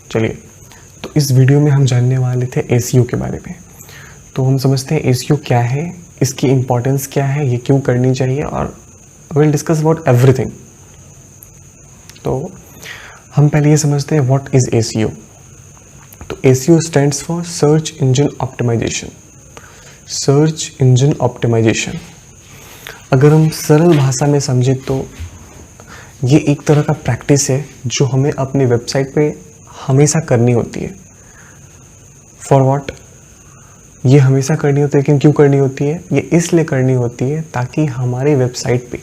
चलिए, तो इस वीडियो में हम जानने वाले थे एसईओ के बारे में। तो हम समझते हैं एसईओ क्या है, इसकी इम्पोर्टेंस क्या है, ये क्यों करनी चाहिए, और विल डिस्कस अबाउट एवरीथिंग। तो हम पहले ये समझते हैं व्हाट इज़ एसईओ। तो SEO stands for search engine optimisation. Search engine optimisation अगर हम सरल भाषा में समझें तो ये एक तरह का प्रैक्टिस है जो हमें अपनी वेबसाइट पे हमेशा करनी होती है। For what? ये हमेशा करनी होती है, लेकिन क्यों करनी होती है? ये इसलिए करनी होती है ताकि हमारी वेबसाइट पे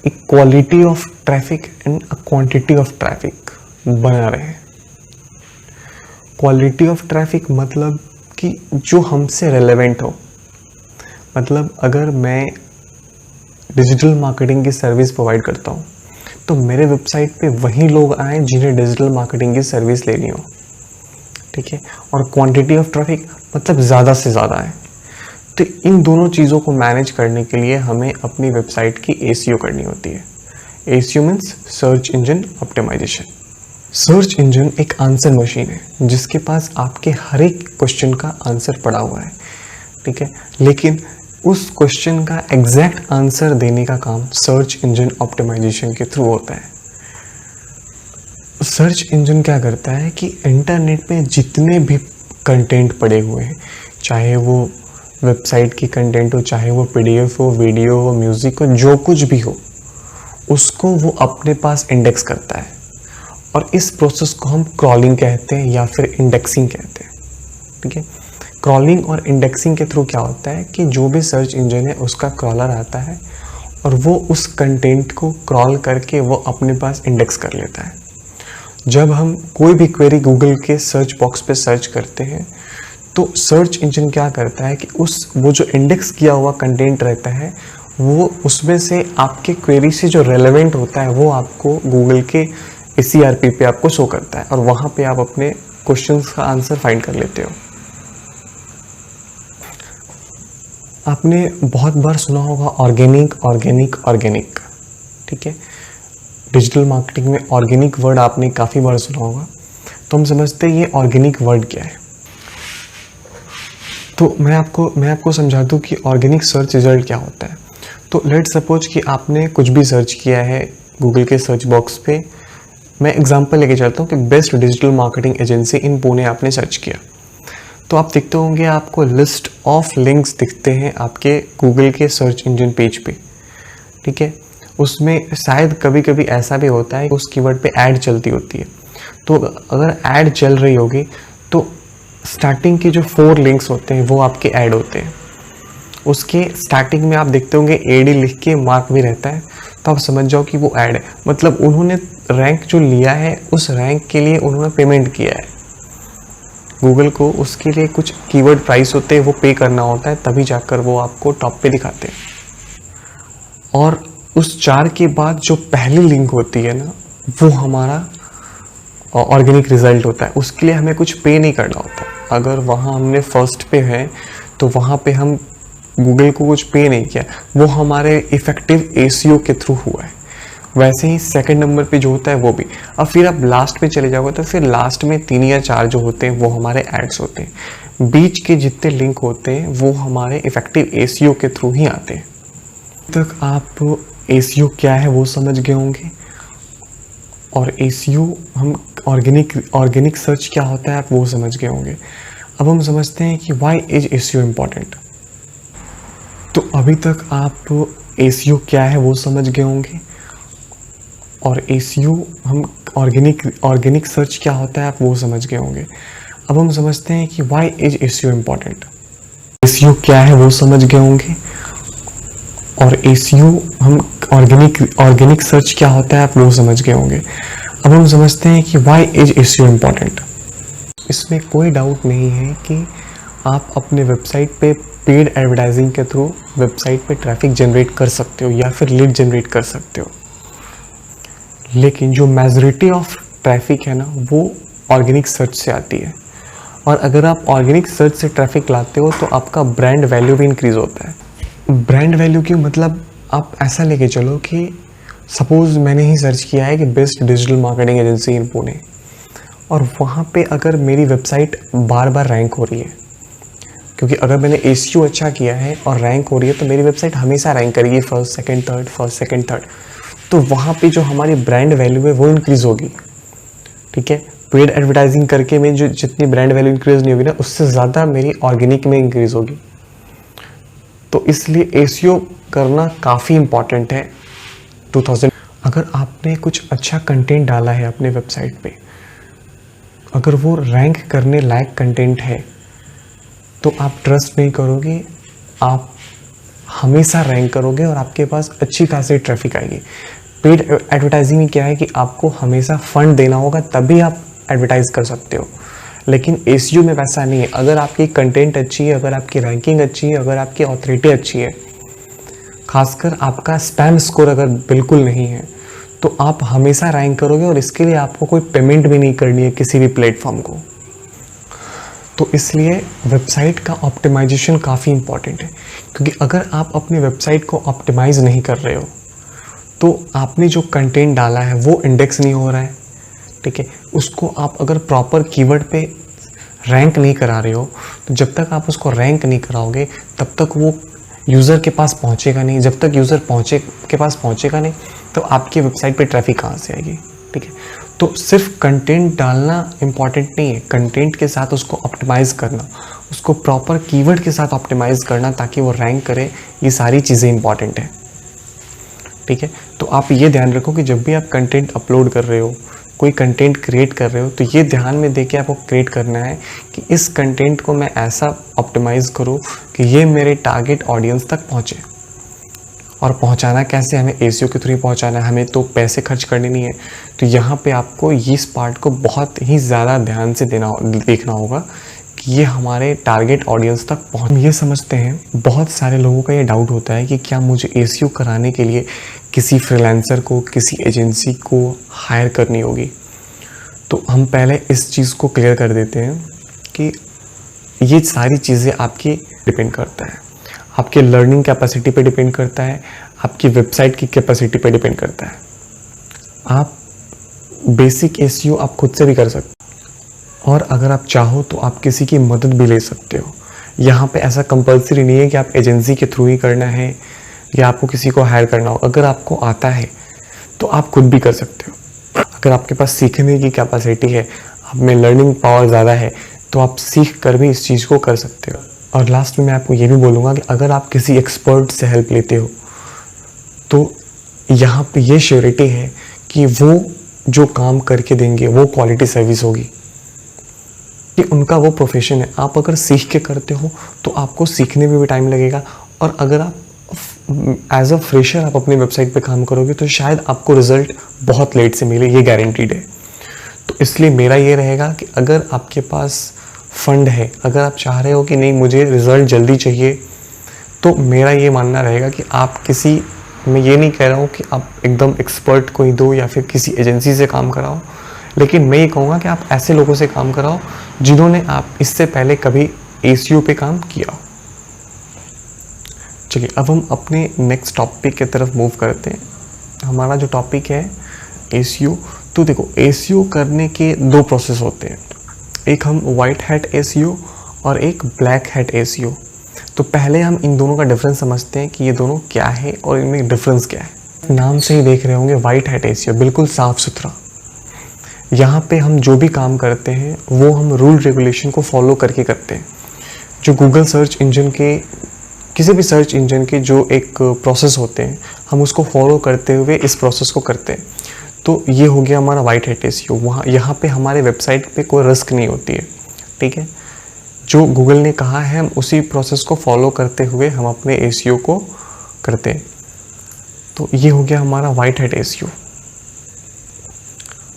एक quality of traffic and a quantity of traffic बना रहे। क्वालिटी ऑफ ट्रैफिक मतलब कि जो हमसे रेलेवेंट हो। मतलब अगर मैं डिजिटल मार्केटिंग की सर्विस प्रोवाइड करता हूँ तो मेरे वेबसाइट पे वही लोग आएँ जिन्हें डिजिटल मार्केटिंग की सर्विस लेनी हो, ठीक है। और क्वांटिटी ऑफ ट्रैफिक मतलब ज़्यादा से ज़्यादा है। तो इन दोनों चीज़ों को मैनेज करने के लिए हमें अपनी वेबसाइट की एसईओ करनी होती है। SEO means search engine optimisation. Search engine एक आंसर मशीन है जिसके पास आपके हर एक क्वेश्चन का आंसर पड़ा हुआ है, ठीक है। लेकिन उस क्वेश्चन का एग्जैक्ट आंसर देने का काम सर्च इंजन ऑप्टिमाइजेशन के थ्रू होता है। सर्च इंजन क्या करता है कि इंटरनेट पे जितने भी कंटेंट पड़े हुए हैं, चाहे वो वेबसाइट की कंटेंट हो, चाहे वो पीडीएफ हो, वीडियो हो, म्यूज़िक हो, जो कुछ भी हो, उसको वो अपने पास इंडेक्स करता है। और इस प्रोसेस को हम क्रॉलिंग कहते हैं या फिर इंडेक्सिंग कहते हैं, ठीक है। क्रॉलिंग और इंडेक्सिंग के थ्रू क्या होता है कि जो भी सर्च इंजन है उसका क्रॉलर आता है और वो उस कंटेंट को क्रॉल करके वो अपने पास इंडेक्स कर लेता है। जब हम कोई भी क्वेरी गूगल के सर्च बॉक्स पे सर्च करते हैं तो सर्च इंजन क्या करता है कि वो जो इंडेक्स किया हुआ कंटेंट रहता है वो उसमें से आपके क्वेरी से जो रेलेवेंट होता है वो आपको गूगल के सीआरपी पे आपको शो करता है और वहाँ पे आप अपने क्वेश्चंस का आंसर फाइंड कर लेते हो। आपने बहुत बार सुना होगा ऑर्गेनिक ऑर्गेनिक ऑर्गेनिक, ठीक है। डिजिटल मार्केटिंग में ऑर्गेनिक वर्ड आपने काफ़ी बार सुना होगा। तो हम समझते हैं ये ऑर्गेनिक वर्ड क्या है। तो मैं आपको समझा दूँ कि ऑर्गेनिक सर्च रिजल्ट क्या होता है। तो लेट्स सपोज कि आपने कुछ भी सर्च किया है गूगल के सर्च बॉक्स पे। मैं एग्जांपल लेके चलता हूँ कि बेस्ट डिजिटल मार्केटिंग एजेंसी इन पुणे आपने सर्च किया, तो आप देखते होंगे आपको लिस्ट ऑफ लिंक्स दिखते हैं आपके गूगल के सर्च इंजन पेज पे, ठीक है। उसमें शायद कभी कभी ऐसा भी होता है उस कीवर्ड पे ऐड चलती होती है। तो अगर ऐड चल रही होगी तो स्टार्टिंग के जो 4 लिंक्स होते हैं वो आपके ऐड होते हैं। उसके स्टार्टिंग में आप देखते होंगे एडी लिख के मार्क भी रहता है, तो आप समझ जाओ कि वो ऐड है। मतलब उन्होंने रैंक जो लिया है उस रैंक के लिए उन्होंने पेमेंट किया है गूगल को। उसके लिए कुछ कीवर्ड प्राइस होते हैं, वो पे करना होता है, तभी जाकर वो आपको टॉप पे दिखाते हैं। और उस 4 के बाद जो पहली लिंक होती है ना, वो हमारा ऑर्गेनिक रिजल्ट होता है। उसके लिए हमें कुछ पे नहीं करना होता। अगर वहाँ हमने फर्स्ट पे है तो वहाँ पे हम गूगल को कुछ पे नहीं किया, वो हमारे इफेक्टिव एसईओ के थ्रू हुआ है। वैसे ही सेकंड नंबर पे जो होता है वो भी। अब फिर आप लास्ट पे चले जाओगे तो फिर लास्ट में 3 या 4 जो होते हैं वो हमारे एड्स होते हैं। बीच के जितने लिंक होते हैं वो हमारे इफेक्टिव एसईओ के थ्रू ही आते हैं। तक आप एसईओ क्या है वो समझ गए होंगे, और एसईओ हम ऑर्गेनिक सर्च क्या होता है आप वो समझ गए होंगे। अब हम समझते हैं कि व्हाई इज एसईओ इम्पॉर्टेंट। तो अभी तक आप एसईओ क्या है वो समझ गए होंगे, और एसईओ हम ऑर्गेनिक सर्च क्या होता है आप वो समझ गए होंगे। अब हम समझते हैं कि why is SEO important. SEO क्या है वो समझ गए होंगे, और एसईओ हम ऑर्गेनिक सर्च क्या होता है आप वो समझ गए होंगे। अब हम समझते हैं कि व्हाई इज एसईओ इम्पॉर्टेंट। इसमें कोई डाउट नहीं है कि आप अपने वेबसाइट पे पेड एडवर्टाइजिंग के थ्रू वेबसाइट पे ट्रैफिक जनरेट कर सकते हो या फिर लीड जनरेट कर सकते हो, लेकिन जो मेजॉरिटी ऑफ ट्रैफिक है ना वो ऑर्गेनिक सर्च से आती है। और अगर आप ऑर्गेनिक सर्च से ट्रैफिक लाते हो तो आपका ब्रांड वैल्यू भी इंक्रीज होता है। ब्रांड वैल्यू की मतलब आप ऐसा लेके चलो कि सपोज मैंने ही सर्च किया है कि बेस्ट डिजिटल मार्केटिंग एजेंसी इन पुणे, और वहाँ पे अगर मेरी वेबसाइट बार बार रैंक हो रही है, क्योंकि अगर मैंने एसईओ अच्छा किया है और रैंक हो रही है तो मेरी वेबसाइट हमेशा रैंक करेगी first second third, first second third. तो वहाँ पे जो हमारी ब्रांड वैल्यू है वो इंक्रीज होगी। ठीक है, पेड एडवर्टाइजिंग करके मेरी जो जितनी ब्रांड वैल्यू इंक्रीज नहीं होगी ना, उससे ज़्यादा मेरी ऑर्गेनिक में इंक्रीज होगी। तो इसलिए एसईओ करना काफ़ी इम्पॉर्टेंट है 2000। अगर आपने कुछ अच्छा कंटेंट डाला है अपने वेबसाइट पे, अगर वो रैंक करने लायक कंटेंट है, तो आप ट्रस्ट नहीं करोगे, आप हमेशा रैंक करोगे और आपके पास अच्छी खासी ट्रैफिक आएगी। पेड एडवर्टाइजिंग में क्या है कि आपको हमेशा फंड देना होगा, तभी आप एडवर्टाइज कर सकते हो। लेकिन एसईओ में वैसा नहीं है। अगर आपकी कंटेंट अच्छी है, अगर आपकी रैंकिंग अच्छी है, अगर आपकी ऑथोरिटी अच्छी है, खासकर आपका स्पैम स्कोर अगर बिल्कुल नहीं है, तो आप हमेशा रैंक करोगे और इसके लिए आपको कोई पेमेंट भी नहीं करनी है किसी भी प्लेटफॉर्म को। तो इसलिए वेबसाइट का ऑप्टिमाइजेशन काफ़ी इम्पॉर्टेंट है, क्योंकि अगर आप अपनी वेबसाइट को ऑप्टिमाइज़ नहीं कर रहे हो तो आपने जो कंटेंट डाला है वो इंडेक्स नहीं हो रहा है। ठीक है, उसको आप अगर प्रॉपर कीवर्ड पे रैंक नहीं करा रहे हो, तो जब तक आप उसको रैंक नहीं कराओगे तब तक वो यूज़र के पास पहुंचेगा नहीं। जब तक यूज़र के पास पहुंचेगा नहीं तो आपकी वेबसाइट पे ट्रैफिक कहाँ से आएगी। ठीक है, तो सिर्फ कंटेंट डालना इम्पॉर्टेंट नहीं है, कंटेंट के साथ उसको ऑप्टिमाइज़ करना, उसको प्रॉपर कीवर्ड के साथ ऑप्टिमाइज़ करना ताकि वो रैंक करे, ये सारी चीज़ें इंपॉर्टेंट है। ठीक है, तो आप ये ध्यान रखो कि जब भी आप कंटेंट अपलोड कर रहे हो, कोई कंटेंट क्रिएट कर रहे हो, तो ये ध्यान में देके आपको क्रिएट करना है कि इस कंटेंट को मैं ऐसा ऑप्टिमाइज़ करूँ कि ये मेरे टारगेट ऑडियंस तक पहुँचे। और पहुंचाना कैसे, हमें एसईओ के थ्रू ही पहुंचाना है, हमें तो पैसे खर्च करने नहीं है। तो यहाँ पे आपको इस पार्ट को बहुत ही ज़्यादा ध्यान से देखना होगा कि ये हमारे टारगेट ऑडियंस तक पहुँच। हम ये समझते हैं, बहुत सारे लोगों का ये डाउट होता है कि क्या मुझे एसईओ कराने के लिए किसी फ्रीलांसर को, किसी एजेंसी को हायर करनी होगी। तो हम पहले इस चीज़ को क्लियर कर देते हैं कि ये सारी चीज़ें आपकी डिपेंड करता है, आपके लर्निंग कैपेसिटी पे डिपेंड करता है, आपकी वेबसाइट की कैपेसिटी पे डिपेंड करता है। आप बेसिक एसईओ आप खुद से भी कर सकते हो और अगर आप चाहो तो आप किसी की मदद भी ले सकते हो। यहाँ पे ऐसा कंपलसरी नहीं है कि आप एजेंसी के थ्रू ही करना है या आपको किसी को हायर करना हो। अगर आपको आता है तो आप खुद भी कर सकते हो। अगर आपके पास सीखने की कैपेसिटी है, आप में लर्निंग पावर ज़्यादा है, तो आप सीख कर भी इस चीज़ को कर सकते हो। और लास्ट में मैं आपको ये भी बोलूँगा कि अगर आप किसी एक्सपर्ट से हेल्प लेते हो तो यहाँ पे ये श्योरिटी है कि वो जो काम करके देंगे वो क्वालिटी सर्विस होगी, कि उनका वो प्रोफेशन है। आप अगर सीख के करते हो तो आपको सीखने में भी टाइम लगेगा, और अगर आप एज अ फ्रेशर आप अपनी वेबसाइट पे काम करोगे तो शायद आपको रिजल्ट बहुत लेट से मिले, ये गारंटीड है। तो इसलिए मेरा ये रहेगा कि अगर आपके पास फंड है, अगर आप चाह रहे हो कि नहीं मुझे रिज़ल्ट जल्दी चाहिए, तो मेरा ये मानना रहेगा कि आप किसी, मैं ये नहीं कह रहा हूँ कि आप एकदम एक्सपर्ट को ही दो या फिर किसी एजेंसी से काम कराओ, लेकिन मैं ये कहूँगा कि आप ऐसे लोगों से काम कराओ जिन्होंने आप इससे पहले कभी एसईओ पे काम किया हो। चलिए अब हम अपने नेक्स्ट टॉपिक की तरफ मूव करते हैं। हमारा जो टॉपिक है एसईओ। तो देखो, एसईओ करने के दो प्रोसेस होते हैं, एक हम वाइट हैट एसईओ और एक ब्लैक हैट एसईओ। तो पहले हम इन दोनों का डिफरेंस समझते हैं कि ये दोनों क्या है और इनमें डिफरेंस क्या है। नाम से ही देख रहे होंगे वाइट हैट एसईओ, बिल्कुल साफ सुथरा। यहाँ पे हम जो भी काम करते हैं वो हम रूल रेगुलेशन को फॉलो करके करते हैं। जो गूगल सर्च इंजन के, किसी भी सर्च इंजन के जो एक प्रोसेस होते हैं, हम उसको फॉलो करते हुए इस प्रोसेस को करते हैं। तो ये हो गया हमारा वाइट हैट एसईओ। यहाँ पे हमारे वेबसाइट पे कोई रिस्क नहीं होती है। ठीक है, जो गूगल ने कहा है हम उसी प्रोसेस को फॉलो करते हुए हम अपने एसईओ को करते हैं। तो ये हो गया हमारा white hat SEO.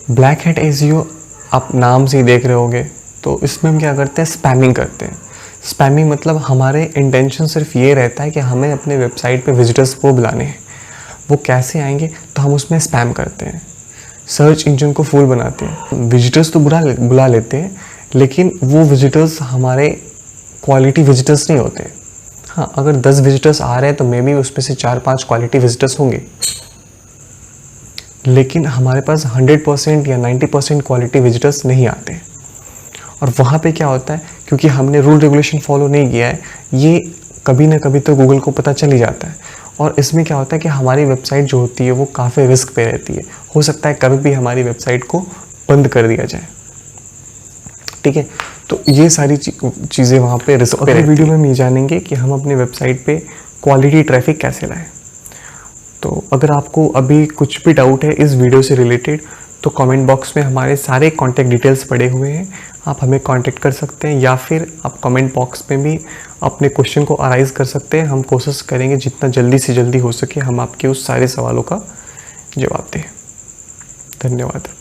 Black hat SEO आप नाम से ही देख रहे होंगे, तो इसमें हम क्या करते हैं, स्पैमिंग करते हैं। स्पैमिंग मतलब हमारे इंटेंशन सिर्फ ये रहता है कि हमें अपने वेबसाइट पे विजिटर्स को बुलाने हैं। वो कैसे आएंगे, तो हम उसमें स्पैम करते हैं, सर्च इंजन को फुल बनाते हैं। विजिटर्स तो बुला लेते हैं, लेकिन वो विजिटर्स हमारे क्वालिटी विजिटर्स नहीं होते। हाँ, अगर 10 विजिटर्स आ रहे हैं तो मे बी उसमें से 4-5 क्वालिटी विजिटर्स होंगे। लेकिन हमारे पास 100% या 90% क्वालिटी विजिटर्स नहीं आते। और वहाँ पे क्या होता है, क्योंकि हमने रूल रेगुलेशन फॉलो नहीं किया है, ये कभी ना कभी तो गूगल को पता चल ही जाता है। और इसमें क्या होता है कि हमारी वेबसाइट जो होती है वो काफ़ी रिस्क पे रहती है। हो सकता है कभी भी हमारी वेबसाइट को बंद कर दिया जाए। ठीक है, तो ये सारी चीज़ें वहाँ पे रिस्क पे रहती है। वीडियो में हम ये जानेंगे कि हम अपने वेबसाइट पे क्वालिटी ट्रैफिक कैसे लाएं। तो अगर आपको अभी कुछ भी डाउट है इस वीडियो से रिलेटेड, तो कमेंट बॉक्स में हमारे सारे कॉन्टैक्ट डिटेल्स पड़े हुए हैं, आप हमें कॉन्टैक्ट कर सकते हैं, या फिर आप कमेंट बॉक्स में भी अपने क्वेश्चन को अराइज कर सकते हैं। हम कोशिश करेंगे जितना जल्दी से जल्दी हो सके हम आपके उस सारे सवालों का जवाब दें। धन्यवाद।